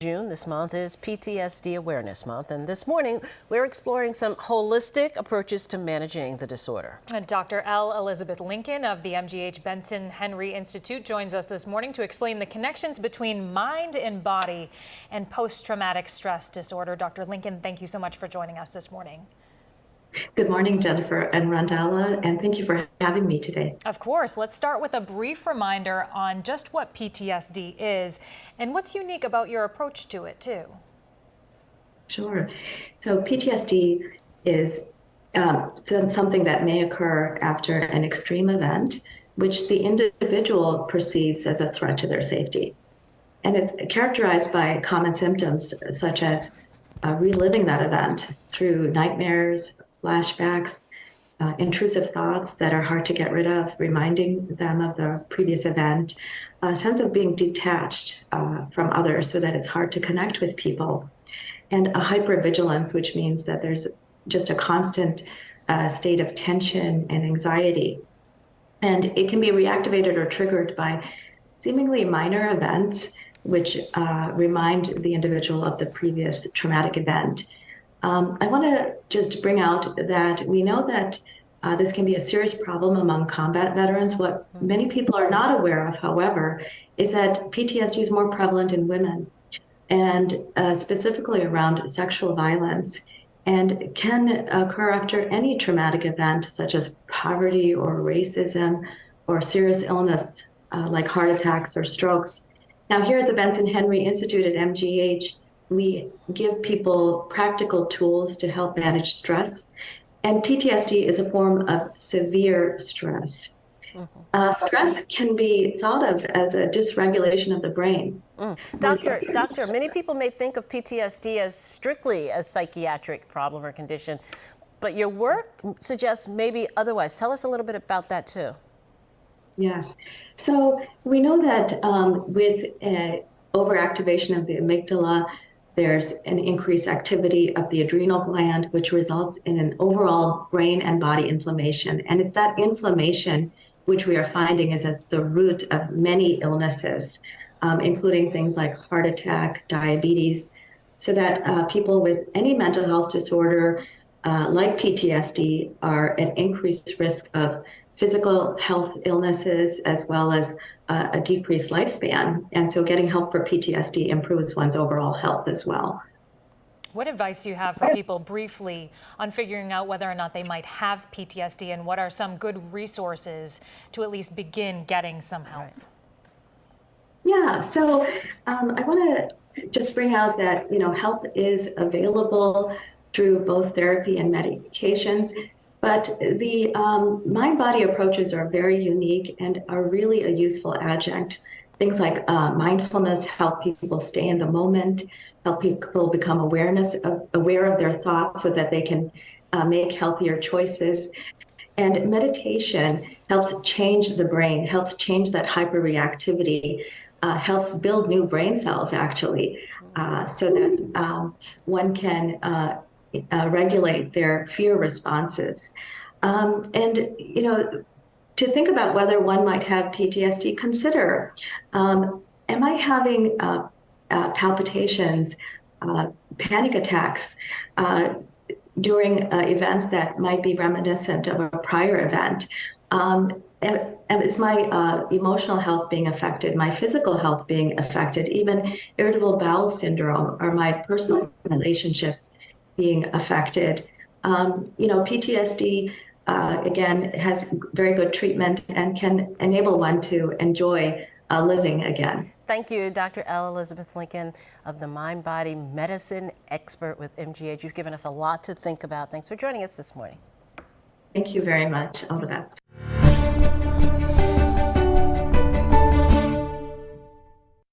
June this month is PTSD Awareness Month, and this morning we're exploring some holistic approaches to managing the disorder. And Dr. L. Elizabeth Lincoln of the MGH Benson Henry Institute joins us this morning to explain the connections between mind and body and post-traumatic stress disorder. Dr. Lincoln, thank you so much for joining us this morning. Good morning, Jennifer and Rondella, and thank you for having me today. Of course. Let's start with a brief reminder on just what PTSD is and what's unique about your approach to it, too. Sure. So PTSD is something that may occur after an extreme event, which the individual perceives as a threat to their safety. And it's characterized by common symptoms such as reliving that event through nightmares, flashbacks, intrusive thoughts that are hard to get rid of, reminding them of the previous event, a sense of being detached from others so that it's hard to connect with people, and a hypervigilance, which means that there's just a constant state of tension and anxiety. And it can be reactivated or triggered by seemingly minor events which remind the individual of the previous traumatic event. I want to just bring out that we know that this can be a serious problem among combat veterans. What many people are not aware of, however, is that PTSD is more prevalent in women, and specifically around sexual violence, and can occur after any traumatic event such as poverty or racism or serious illness like heart attacks or strokes. Now, here at the Benson Henry Institute at MGH, we give people practical tools to help manage stress. And PTSD is a form of severe stress. Stress can be thought of as a dysregulation of the brain. Doctor, many people may think of PTSD as strictly a psychiatric problem or condition, but your work suggests maybe otherwise. Tell us a little bit about that too. Yes. So we know that with overactivation of the amygdala, there's an increased activity of the adrenal gland, which results in an overall brain and body inflammation. And it's that inflammation which we are finding is at the root of many illnesses, including things like heart attack, diabetes, so that people with any mental health disorder like PTSD are at increased risk of physical health illnesses, as well as a decreased lifespan. And so getting help for PTSD improves one's overall health as well. What advice do you have for people briefly on figuring out whether or not they might have PTSD, and what are some good resources to at least begin getting some help? Yeah, so I want to just bring out that, help is available through both therapy and medications. But the mind-body approaches are very unique and are really a useful adjunct. Things like mindfulness help people stay in the moment, help people become aware of their thoughts so that they can make healthier choices. And meditation helps change the brain, helps change that hyperreactivity, helps build new brain cells, actually, so that one can regulate their fear responses. To think about whether one might have PTSD, consider, am I having palpitations, panic attacks during events that might be reminiscent of a prior event? Is my emotional health being affected, my physical health being affected, even irritable bowel syndrome, or my personal relationships being affected? PTSD, again, has very good treatment and can enable one to enjoy living again. Thank you, Dr. L. Elizabeth Lincoln of the Mind-Body Medicine expert with MGH. You've given us a lot to think about. Thanks for joining us this morning. Thank you very much. All the best.